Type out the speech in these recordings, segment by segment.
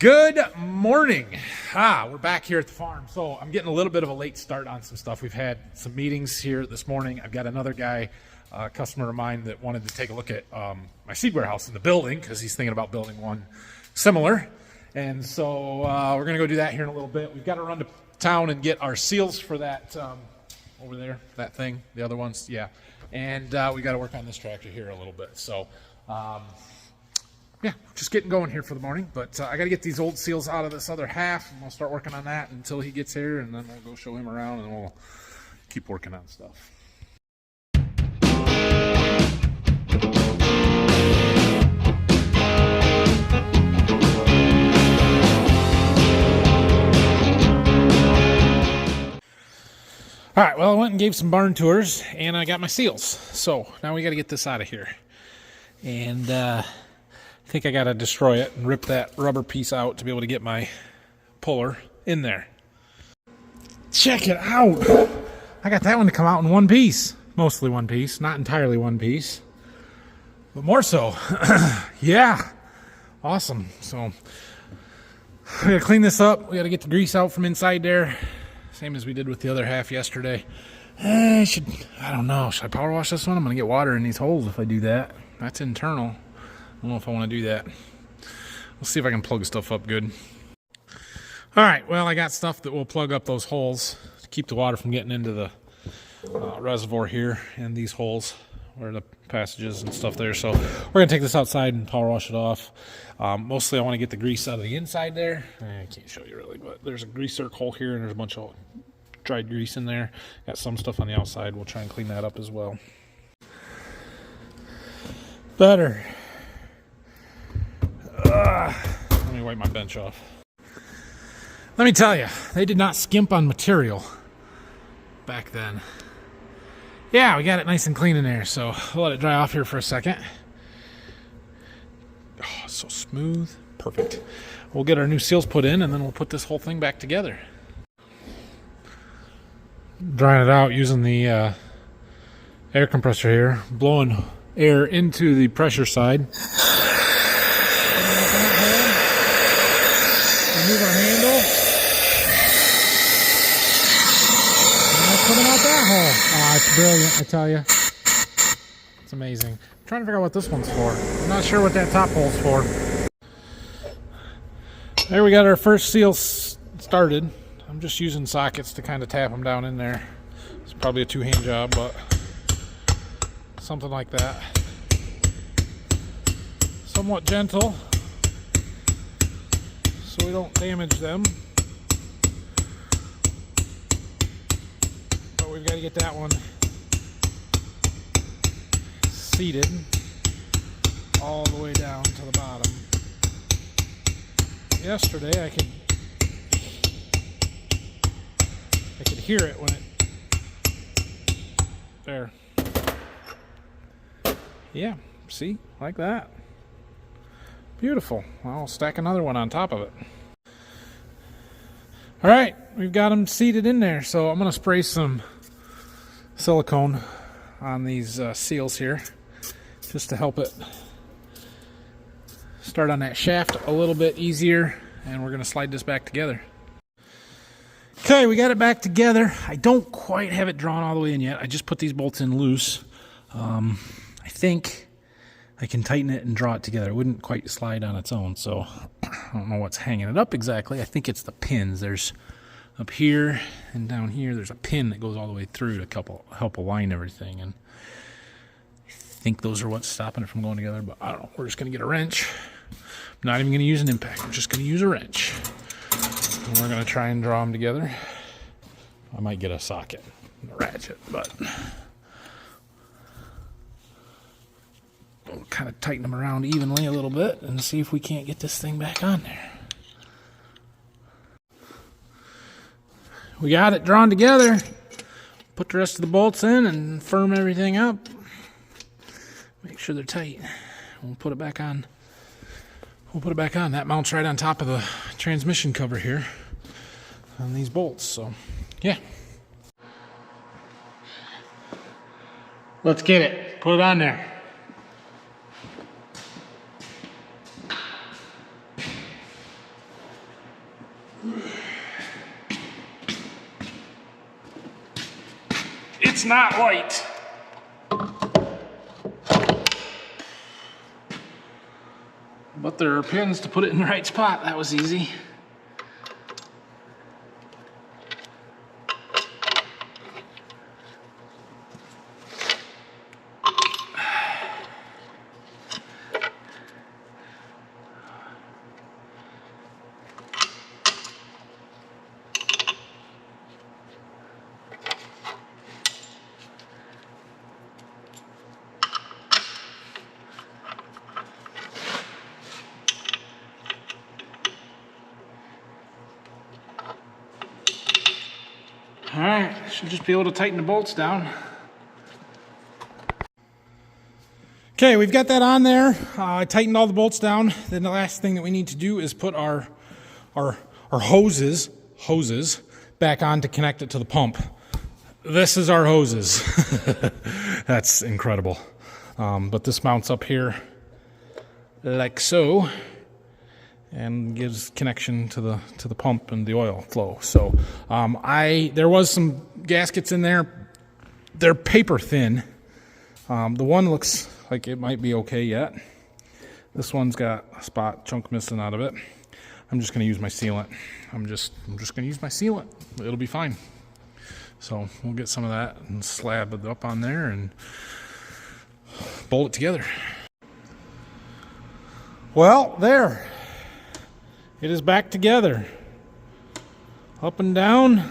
Good morning. We're back here at the farm. So I'm getting a little bit of a late start on some stuff. We've had some meetings here this morning. I've got another guy, a customer of mine, that wanted to take a look at my seed warehouse in the building because he's thinking about building one similar. And so we're going to go do that here in a little bit. We've got to run to town and get our seals for that over there, that thing, the other ones. Yeah. And we got to work on this tractor here a little bit. So yeah, just getting going here for the morning, but I got to get these old seals out of this other half, and we'll start working on that until he gets here, and then we'll go show him around, and we'll keep working on stuff. All right, well, I went and gave some barn tours, and I got my seals, so now we got to get this out of here. And I think I got to destroy it and rip that rubber piece out to be able to get my puller in there. Check it out. I got that one to come out in one piece. Mostly one piece, not entirely one piece, but more so. Yeah, awesome. So we got to clean this up. We got to get the grease out from inside there, same as we did with the other half yesterday. I don't know, should I power wash this one? I'm going to get water in these holes if I do that. That's internal. I don't know if I want to do that. We'll see if I can plug stuff up good. All right, well, I got stuff that will plug up those holes to keep the water from getting into the reservoir here and these holes where the passages and stuff there. So we're going to take this outside and power wash it off. Mostly I want to get the grease out of the inside there. I can't show you really, but there's a grease circle hole here and there's a bunch of dried grease in there. Got some stuff on the outside. We'll try and clean that up as well. Better. Let me wipe my bench off. Let me tell you, they did not skimp on material back then. Yeah, we got it nice and clean in there, so I'll let it dry off here for a second. Oh, so smooth. Perfect. We'll get our new seals put in, and then we'll put this whole thing back together. Drying it out using the air compressor here, blowing air into the pressure side. Remove our handle. And that's coming out that hole. Oh, it's brilliant, I tell you. It's amazing. I'm trying to figure out what this one's for. I'm not sure what that top hole's for. There we got our first seal started. I'm just using sockets to kind of tap them down in there. It's probably a two-hand job, but something like that. Somewhat gentle, so we don't damage them. But we've got to get that one seated all the way down to the bottom. Yesterday I could hear it when it there. Yeah, see, like that. Beautiful. Well, I'll stack another one on top of it. All right, we've got them seated in there, so I'm going to spray some silicone on these seals here just to help it start on that shaft a little bit easier, and we're going to slide this back together. Okay, we got it back together. I don't quite have it drawn all the way in yet. I just put these bolts in loose. I think I can tighten it and draw it together. It wouldn't quite slide on its own, so I don't know what's hanging it up exactly. I think it's the pins. There's up here and down here, there's a pin that goes all the way through to help align everything, and I think those are what's stopping it from going together, but I don't know. We're just going to get a wrench. I'm not even going to use an impact. We're just going to use a wrench. And we're going to try and draw them together. I might get a socket and a ratchet, but we'll kind of tighten them around evenly a little bit and see if we can't get this thing back on there. We got it drawn together. Put the rest of the bolts in and firm everything up. Make sure they're tight. We'll put it back on. That mounts right on top of the transmission cover here on these bolts. So, yeah. Let's get it. Put it on there. It's not light. But there are pins to put it in the right spot. That was easy. All right, should just be able to tighten the bolts down. Okay, we've got that on there. I tightened all the bolts down. Then the last thing that we need to do is put our hoses back on to connect it to the pump. This is our hoses. That's incredible. But this mounts up here like so, and gives connection to the pump and the oil flow. So there was some gaskets in there. They're paper thin. The one looks like it might be okay yet. This one's got a chunk missing out of it. I'm just going to use my sealant. I'm just going to use my sealant. It'll be fine. So we'll get some of that and slab it up on there and bolt it together. Well, there. It is back together. Up and down.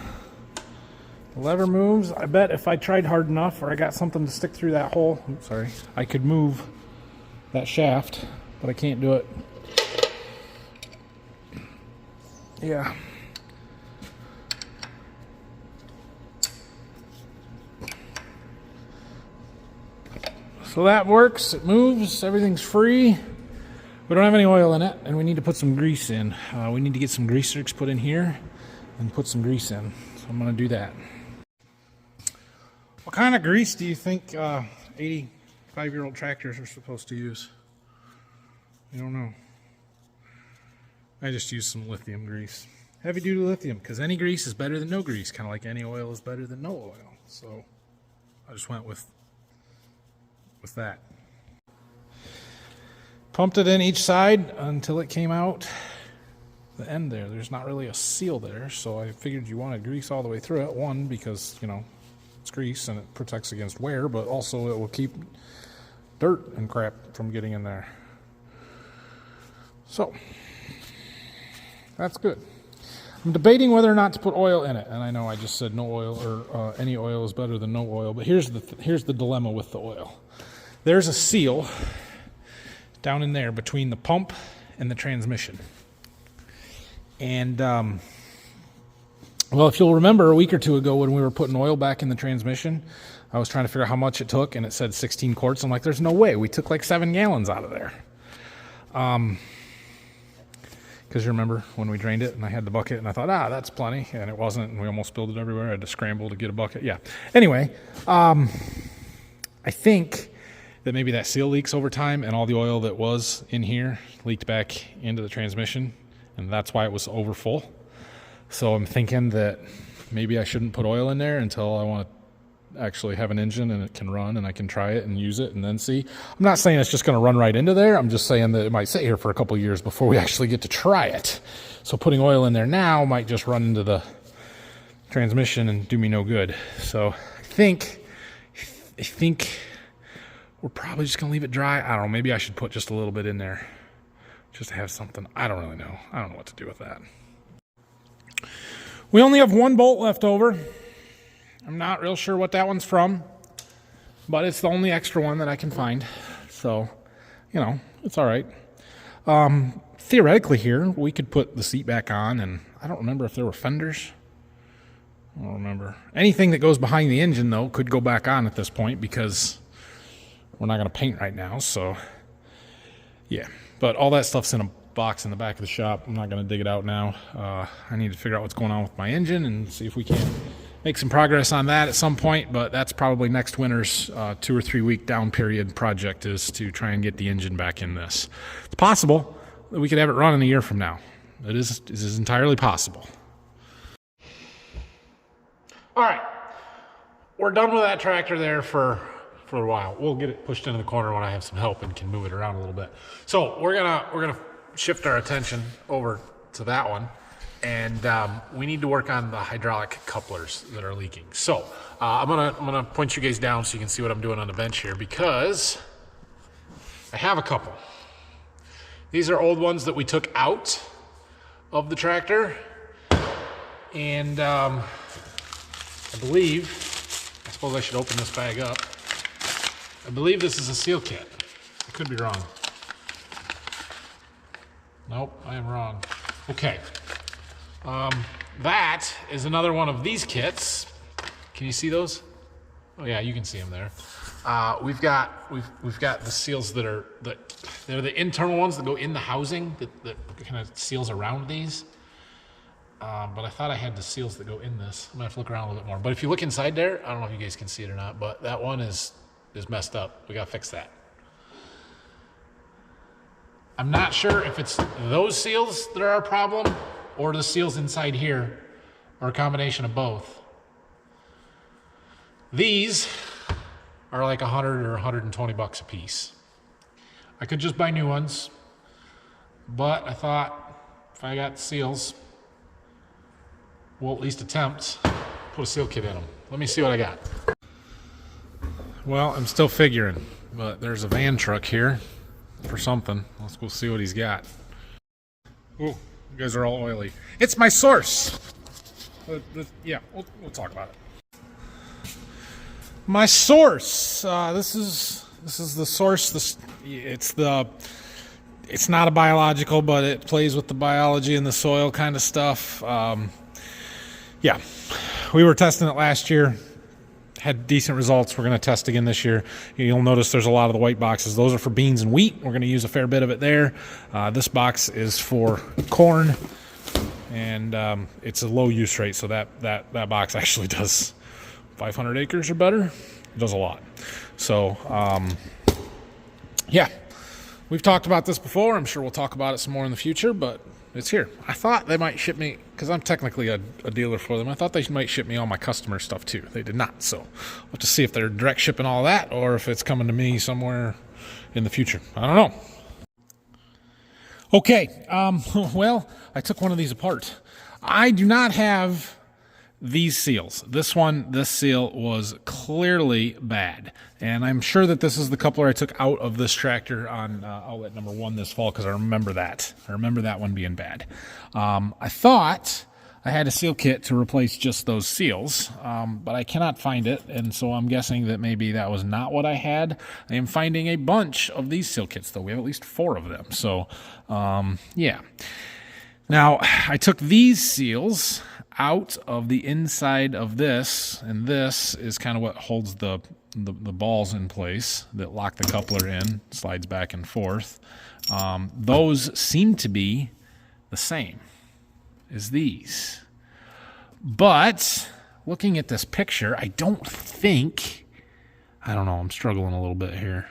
The lever moves. I bet if I tried hard enough, or I got something to stick through that hole, oops, sorry, I could move that shaft, but I can't do it. Yeah. So that works. It moves. Everything's free. We don't have any oil in it, and we need to put some grease in. We need to get some grease zerks put in here and put some grease in. So I'm going to do that. What kind of grease do you think 85-year-old tractors are supposed to use? I don't know. I just use some lithium grease. Heavy-duty lithium, because any grease is better than no grease, kind of like any oil is better than no oil. So I just went with that. Pumped it in each side until it came out the end there. There's not really a seal there, so I figured you wanted grease all the way through it. One, because, you know, it's grease and it protects against wear, but also it will keep dirt and crap from getting in there. So, that's good. I'm debating whether or not to put oil in it, and I know I just said no oil, or any oil is better than no oil, but here's the dilemma with the oil. There's a seal down in there between the pump and the transmission. And, well, if you'll remember a week or two ago when we were putting oil back in the transmission, I was trying to figure out how much it took, and it said 16 quarts. I'm like, there's no way. We took like 7 gallons out of there. Because you remember when we drained it and I had the bucket and I thought, that's plenty. And it wasn't, and we almost spilled it everywhere. I had to scramble to get a bucket. Yeah. Anyway, I think that maybe that seal leaks over time and all the oil that was in here leaked back into the transmission, and that's why it was over full. So I'm thinking that maybe I shouldn't put oil in there until I want to actually have an engine and it can run and I can try it and use it and then see. I'm not saying it's just going to run right into there. I'm just saying that it might sit here for a couple of years before we actually get to try it. So putting oil in there now might just run into the transmission and do me no good. So I think we're probably just going to leave it dry. I don't know. Maybe I should put just a little bit in there just to have something. I don't really know. I don't know what to do with that. We only have one bolt left over. I'm not real sure what that one's from, but it's the only extra one that I can find. So, you know, it's all right. Theoretically here, we could put the seat back on, and I don't remember if there were fenders. I don't remember. Anything that goes behind the engine, though, could go back on at this point because we're not going to paint right now. So, yeah. But all that stuff's in a box in the back of the shop. I'm not going to dig it out now. I need to figure out what's going on with my engine and see if we can make some progress on that at some point, but that's probably next winter's 2 or 3 week down period project, is to try and get the engine back in this. It's possible that we could have it running a year from now. It is entirely possible. All right, we're done with that tractor there for a while. We'll get it pushed into the corner when I have some help and can move it around a little bit. So we're gonna shift our attention over to that one, and we need to work on the hydraulic couplers that are leaking. So I'm gonna point you guys down so you can see what I'm doing on the bench here, because I have a couple. These are old ones that we took out of the tractor, and I believe, I suppose I should open this bag up. I believe this is a seal kit. I could be wrong. Nope, I am wrong. Okay. That is another one of these kits. Can you see those? Oh yeah, you can see them there. We've got the seals they're the internal ones that go in the housing that kind of seals around these. But I thought I had the seals that go in this. I'm gonna have to look around a little bit more. But if you look inside there, I don't know if you guys can see it or not, but that one is messed up. We gotta fix that. I'm not sure if it's those seals that are our problem or the seals inside here, or a combination of both. These are like 100 or 120 bucks a piece. I could just buy new ones, but I thought if I got seals, we'll at least attempt put a seal kit in them. Let me see what I got. Well, I'm still figuring, but there's a van truck here for something. Let's go see what he's got. Ooh, you guys are all oily. It's my source. Yeah, we'll talk about it. My source. This is the source. It's not a biological, but it plays with the biology and the soil kind of stuff. Yeah, we were testing it last year. Had decent results. We're going to test again this year. You'll notice there's a lot of the white boxes. Those are for beans and wheat. We're going to use a fair bit of it there. This box is for corn, and it's a low use rate, so that box actually does 500 acres or better. It does a lot. So, yeah, we've talked about this before. I'm sure we'll talk about it some more in the future, but it's here. I thought they might ship me, because I'm technically a dealer for them, I thought they might ship me all my customer stuff too. They did not. So we'll have to see if they're direct shipping all that or if it's coming to me somewhere in the future. I don't know. Okay, well, I took one of these apart. I do not have these seals. This seal was clearly bad. And I'm sure that this is the coupler I took out of this tractor on outlet number 1 this fall, because I remember that. I remember that one being bad. I thought I had a seal kit to replace just those seals, but I cannot find it, and so I'm guessing that maybe that was not what I had. I am finding a bunch of these seal kits, though. We have at least 4 of them. So, yeah. Now, I took these seals out of the inside of this, and this is kind of what holds the balls in place that lock the coupler in, slides back and forth. Those seem to be the same as these. But looking at this picture, I don't know, I'm struggling a little bit here.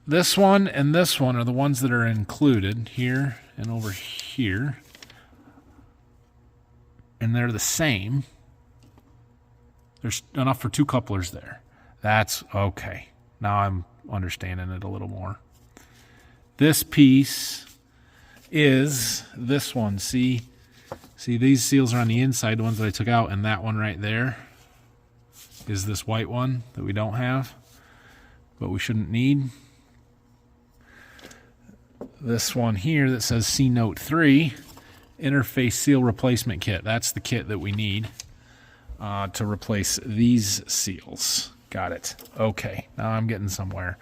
This one and this one are the ones that are included here and over here. And they're the same. There's enough for 2 couplers there. That's okay. Now I'm understanding it a little more. This piece is this one. See, these seals are on the inside, the ones that I took out, and that one right there is this white one that we don't have, but we shouldn't need. This one here that says C Note 3, interface seal replacement kit. That's the kit that we need to replace these seals. Got it. Okay, now I'm getting somewhere.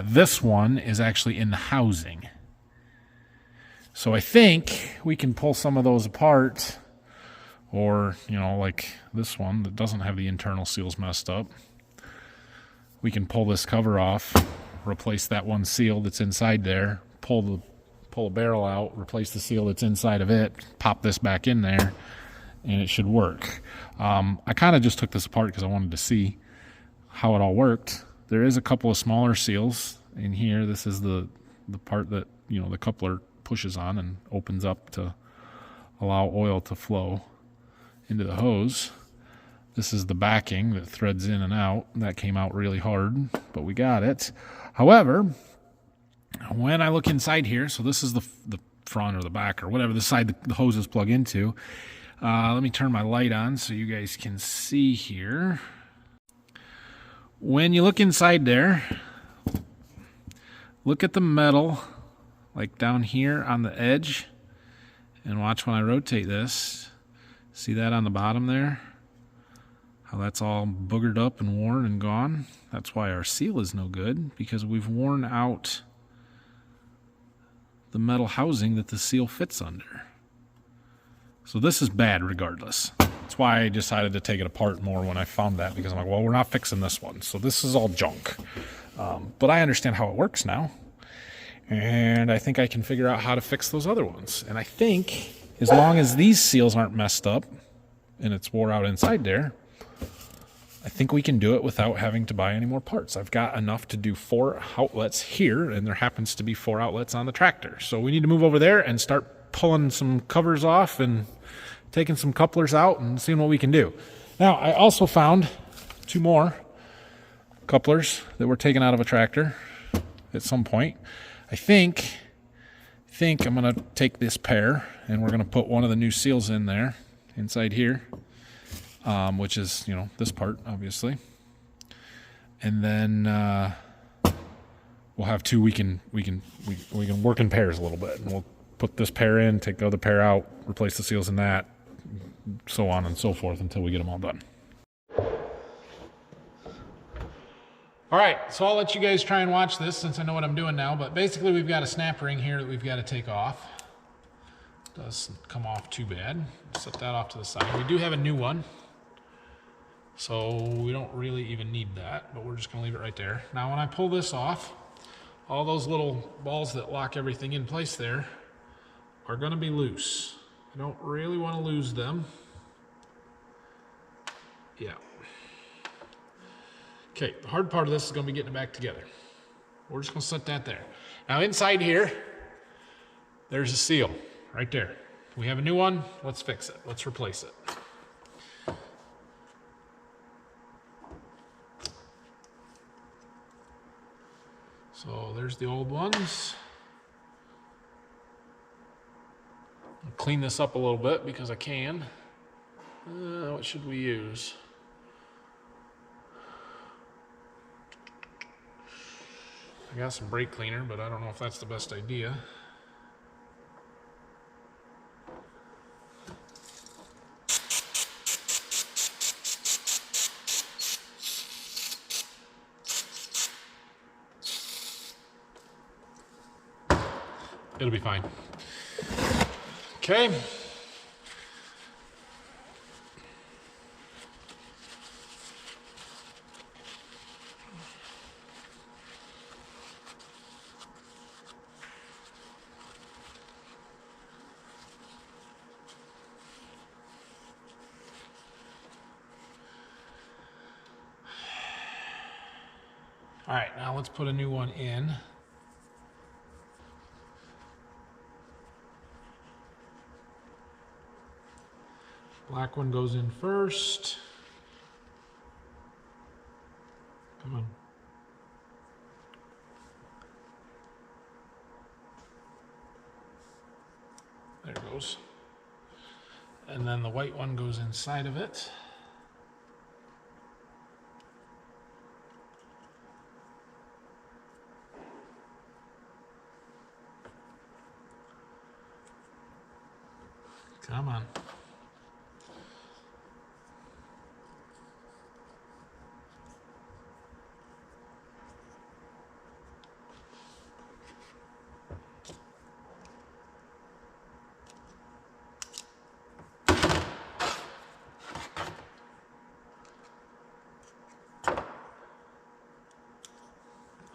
This one is actually in the housing. So I think we can pull some of those apart, or, you know, like this one that doesn't have the internal seals messed up. We can pull this cover off, replace that one seal that's inside there, pull a barrel out, replace the seal that's inside of it, pop this back in there, and it should work. I kind of just took this apart because I wanted to see how it all worked. There is a couple of smaller seals in here. This is the the part that, you know, the coupler pushes on and opens up to allow oil to flow into the hose. This is the backing that threads in and out. That came out really hard, but we got it. However, when I look inside here, so this is the front or the back or whatever the side the hoses plug into. Let me turn my light on so you guys can see here. When you look inside there, look at the metal like down here on the edge, and watch when I rotate this. See that on the bottom there? How that's all boogered up and worn and gone? That's why our seal is no good, because we've worn out the metal housing that the seal fits under. So this is bad regardless. That's why I decided to take it apart more when I found that, because I'm like, well, we're not fixing this one. So this is all junk. But I understand how it works now. And I think I can figure out how to fix those other ones. And I think as long as these seals aren't messed up and it's wore out inside there, I think we can do it without having to buy any more parts. I've got enough to do 4 outlets here, and there happens to be 4 outlets on the tractor. So we need to move over there and start pulling some covers off and taking some couplers out and seeing what we can do. Now, I also found 2 more couplers that were taken out of a tractor at some point. I think I'm going to take this pair, and we're going to put one of the new seals in there, inside here. Which is, you know, this part, obviously. And then we'll have 2 we can work in pairs a little bit. And we'll put this pair in, take the other pair out, replace the seals in that, so on and so forth until we get them all done. All right, so I'll let you guys try and watch this since I know what I'm doing now. But basically, we've got a snap ring here that we've got to take off. Doesn't come off too bad. Set that off to the side. We do have a new one, so we don't really even need that, but we're just going to leave it right there. Now, when I pull this off, all those little balls that lock everything in place there are going to be loose. I don't really want to lose them. Yeah. Okay, the hard part of this is going to be getting it back together. We're just going to set that there. Now, inside here, there's a seal. Right there. We have a new one. Let's fix it. Let's replace it. So there's the old ones. I'll clean this up a little bit because I can. What should we use? I got some brake cleaner, but I don't know if that's the best idea. It'll be fine. Okay. All right, now let's put a new one in. Black one goes in first. Come on. There it goes. And then the white one goes inside of it. Come on.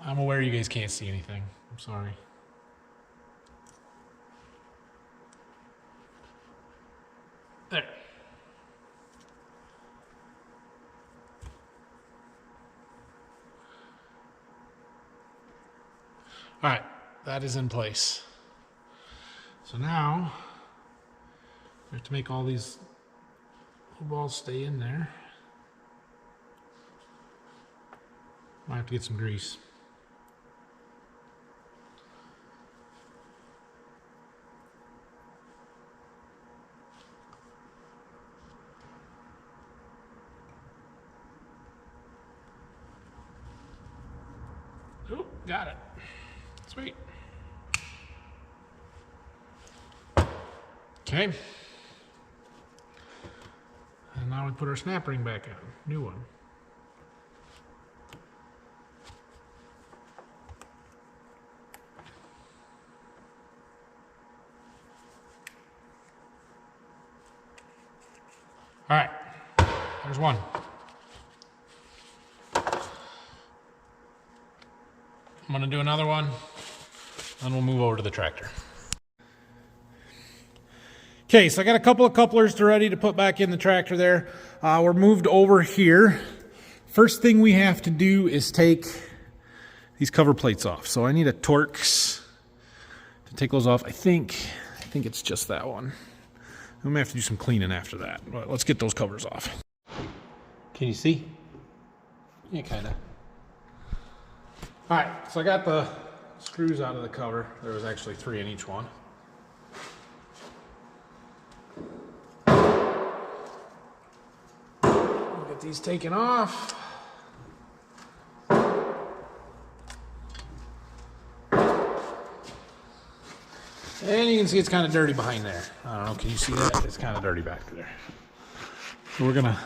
I'm aware you guys can't see anything. I'm sorry. There. All right, that is in place. So now we have to make all these balls stay in there. Might have to get some grease. Oh, got it. Sweet. Okay. And now we put our snap ring back on. New one. All right. There's one. I'm going to do another one, and we'll move over to the tractor. Okay, so I got a couple of couplers ready to put back in the tractor there. We're moved over here. First thing we have to do is take these cover plates off. So I need a Torx to take those off. I think it's just that one. I'm gonna have to do some cleaning after that, but let's get those covers off. Can you see? Yeah, kind of. All right, so I got the screws out of the cover. There was actually 3 in each one. Get these taken off. And you can see it's kind of dirty behind there. I don't know, can you see that? It's kind of dirty back there. So we're gonna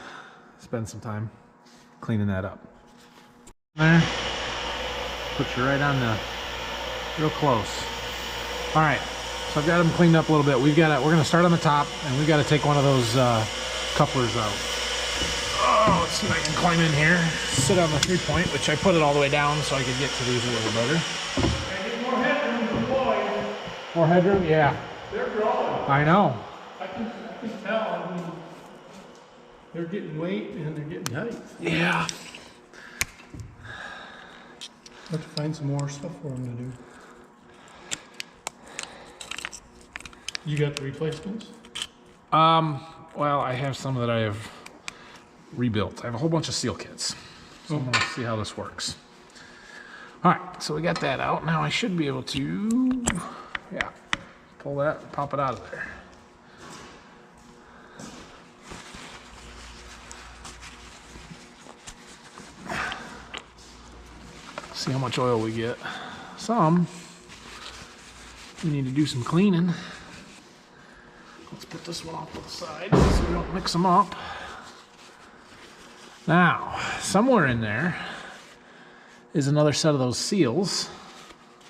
spend some time cleaning that up. There. Put you right on the, real close. All right, so I've got them cleaned up a little bit. We're gonna start on the top, and we've got to take one of those couplers out. Oh, let's see if I can climb in here. Sit on the 3-point, which I put it all the way down so I could get to these a little better. More headroom for boys. More headroom? Yeah. They're growing. I know. I can tell. I mean, they're getting weight and they're getting height. Yeah. Have to find some more stuff for them to do. You got the replacements? Well, I have some that I have rebuilt. I have a whole bunch of seal kits. So I'm gonna see how this works. All right, so we got that out. Now I should be able to, yeah, pull that, pop it out of there. See how much oil we get. Some. We need to do some cleaning. Let's put this one off to the side so we don't mix them up. Now, somewhere in there is another set of those seals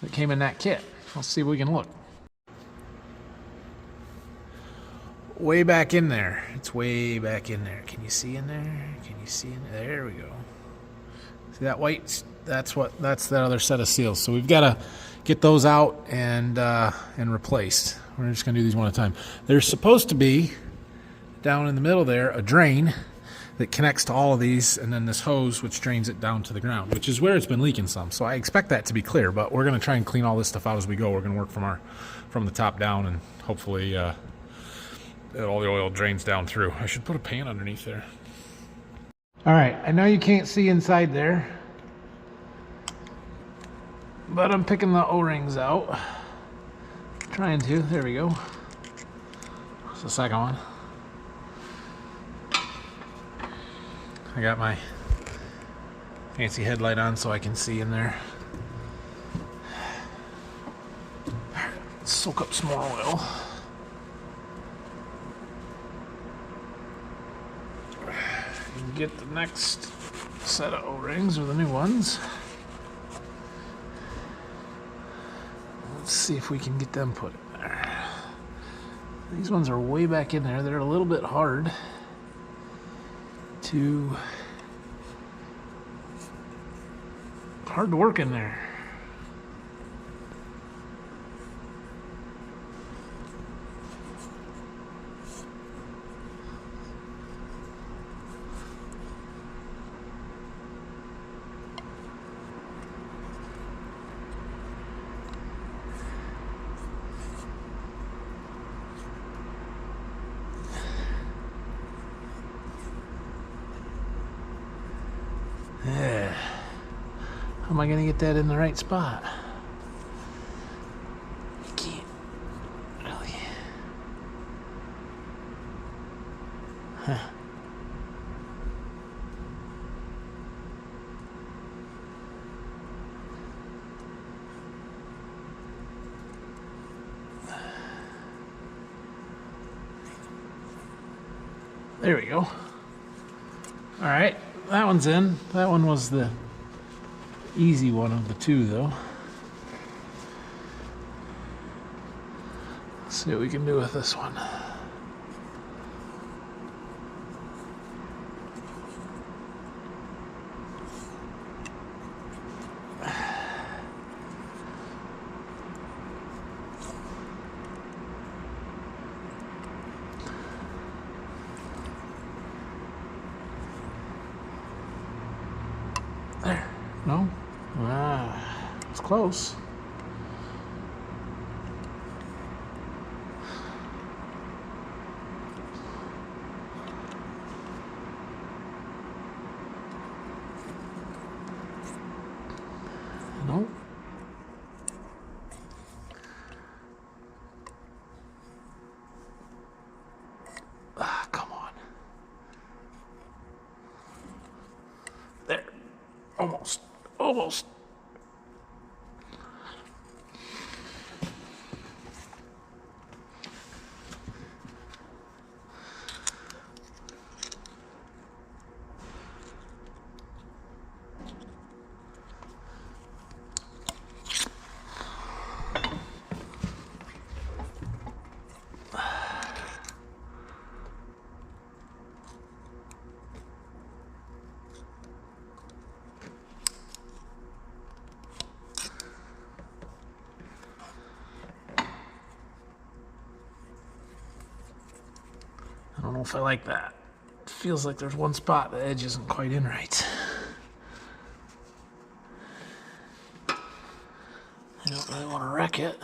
that came in that kit. Let's see if we can look. Way back in there. It's way back in there. Can you see in there? Can you see in there? There we go. See that white? That's that other set of seals. So we've got to get those out and replaced. We're just going to do these one at a time. There's supposed to be, down in the middle there, a drain that connects to all of these, and then this hose which drains it down to the ground, which is where it's been leaking some. So I expect that to be clear, but we're going to try and clean all this stuff out as we go. We're going to work from the top down, and hopefully all the oil drains down through. I should put a pan underneath there. All right, I know you can't see inside there, but I'm picking the O-rings out. Trying to. There we go. It's the second one. I got my fancy headlight on so I can see in there. Let's soak up some more oil. And get the next set of O-rings, or the new ones. Let's see if we can get them put in there. These ones are way back in there. They're a little bit hard to work in there. How am I going to get that in the right spot? You can't really. Huh. There we go. All right, that one's in. That one was the easy one of the two, though. Let's see what we can do with this one. There. No? Ah, it's close. No. Ah, come on. There. Almost. Almost. I don't know if I like that. It feels like there's one spot the edge isn't quite in right. I don't really want to wreck it,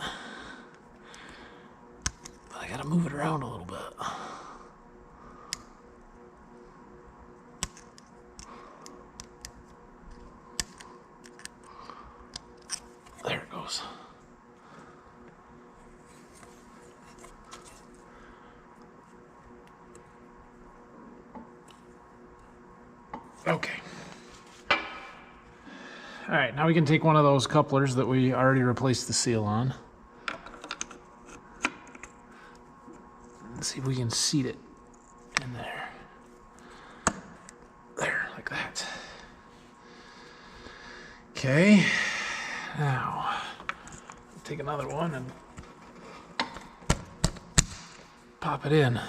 but I gotta move it around a little bit. There it goes. Okay. All right, now we can take one of those couplers that we already replaced the seal on. Let's see if we can seat it in there. There, like that. Okay. Now, take another one and pop it in.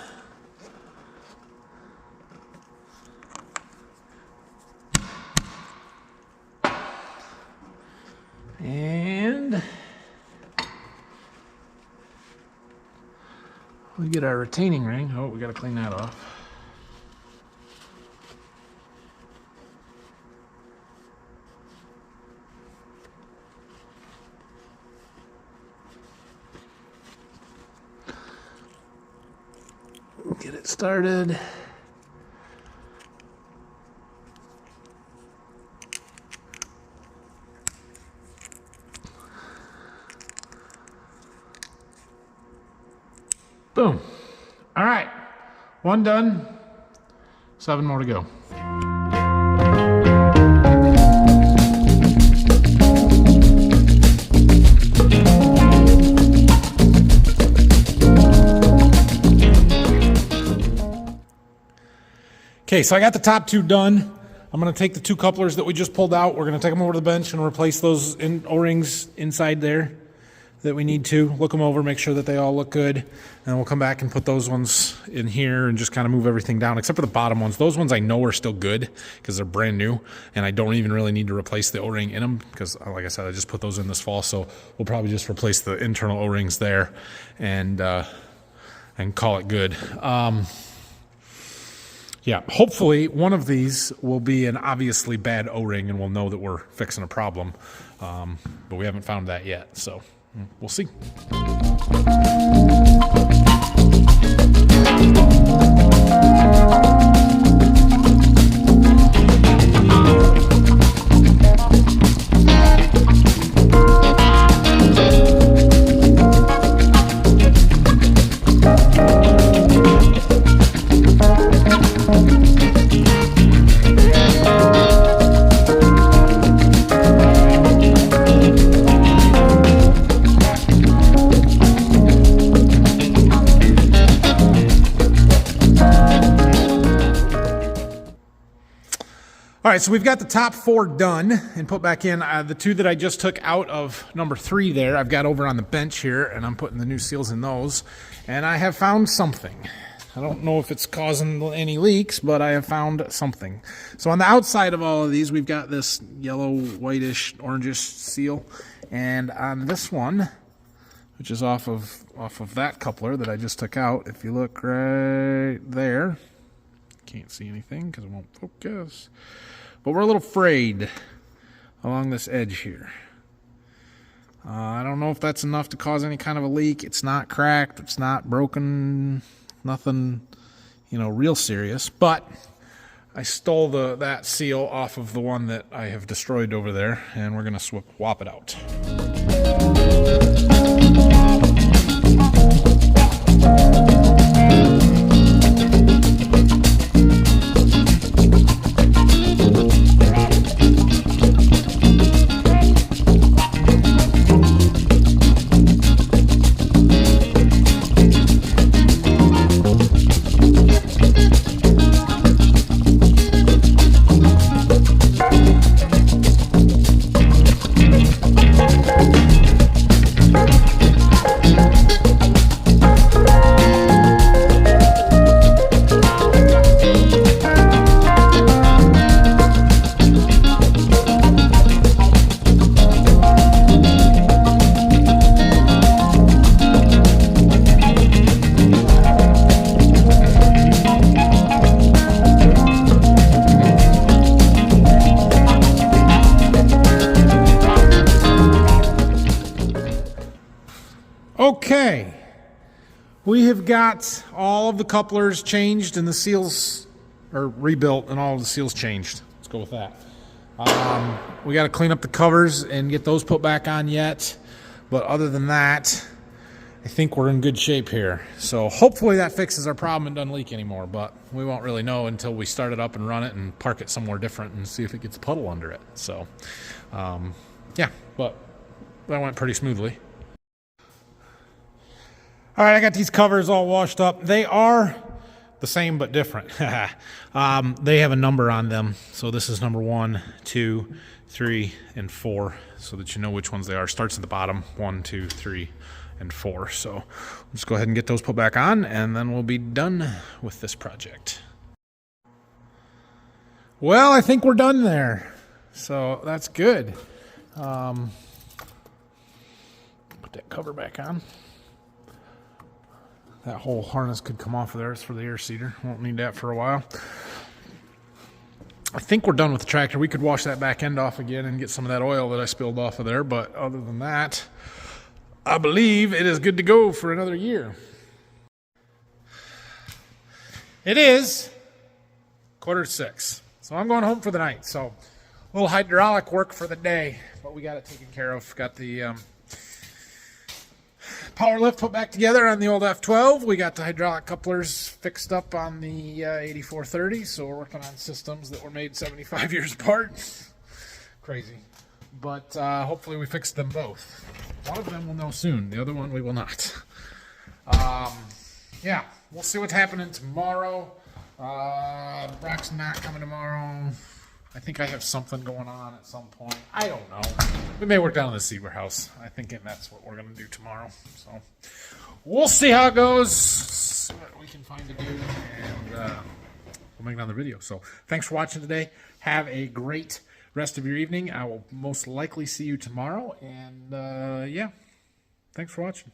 And we get our retaining ring. Oh, we got to clean that off. Get it started. Boom. All right, one done, 7 more to go. Okay, so I got the top two done. I'm gonna take the two couplers that we just pulled out. We're gonna take them over to the bench and replace those O-rings inside there that we need to. Look them over, make sure that they all look good. And we'll come back and put those ones in here and just kind of move everything down, except for the bottom ones. Those ones I know are still good because they're brand new, and I don't even really need to replace the O-ring in them because, like I said, I just put those in this fall. So we'll probably just replace the internal O-rings there and call it good. Yeah, hopefully one of these will be an obviously bad O-ring and we'll know that we're fixing a problem. But we haven't found that yet, so we'll see. All right, so we've got the top 4 done and put back in. The 2 that I just took out of number 3 there, I've got over on the bench here, and I'm putting the new seals in those. And I have found something. I don't know if it's causing any leaks, but I have found something. So on the outside of all of these, we've got this yellow, whitish, orangish seal. And on this one, which is off of that coupler that I just took out, if you look right there, can't see anything because it won't focus. But we're a little frayed along this edge here. I don't know if that's enough to cause any kind of a leak. It's not cracked. It's not broken. Nothing, real serious. But I stole that seal off of the one that I have destroyed over there, and we're going to swap it out. Okay, we have got all of the couplers changed and the seals are rebuilt and all of the seals changed. Let's go with that. We got to clean up the covers and get those put back on yet. But other than that, I think we're in good shape here. So hopefully that fixes our problem and doesn't leak anymore. But we won't really know until we start it up and run it and park it somewhere different and see if it gets a puddle under it. So, yeah, but that went pretty smoothly. All right, I got these covers all washed up. They are the same but different. They have a number on them. So this is number 1, 2, 3, and 4, so that you know which ones they are. Starts at the bottom, 1, 2, 3, and 4. So let's go ahead and get those put back on, and then we'll be done with this project. Well, I think we're done there. So that's good. Put that cover back on. That whole harness could come off of there. It's for the air seeder. Won't need that for a while. I think we're done with the tractor. We could wash that back end off again and get some of that oil that I spilled off of there. But other than that, I believe it is good to go for another year. It is 5:45. So I'm going home for the night. So a little hydraulic work for the day. But we got it taken care of. Got the power lift put back together on the old F12. We got the hydraulic couplers fixed up on the 8430. So we're working on systems that were made 75 years apart. Crazy. But hopefully we fixed them both. One of them we'll know soon. The other one we will not. Yeah, we'll see what's happening tomorrow. Brock's not coming tomorrow. I think I have something going on at some point. I don't know. We may work down in the seed warehouse. I think that's what we're going to do tomorrow. So we'll see how it goes. See what we can find to do. And we'll make another video. So thanks for watching today. Have a great rest of your evening. I will most likely see you tomorrow. And yeah, thanks for watching.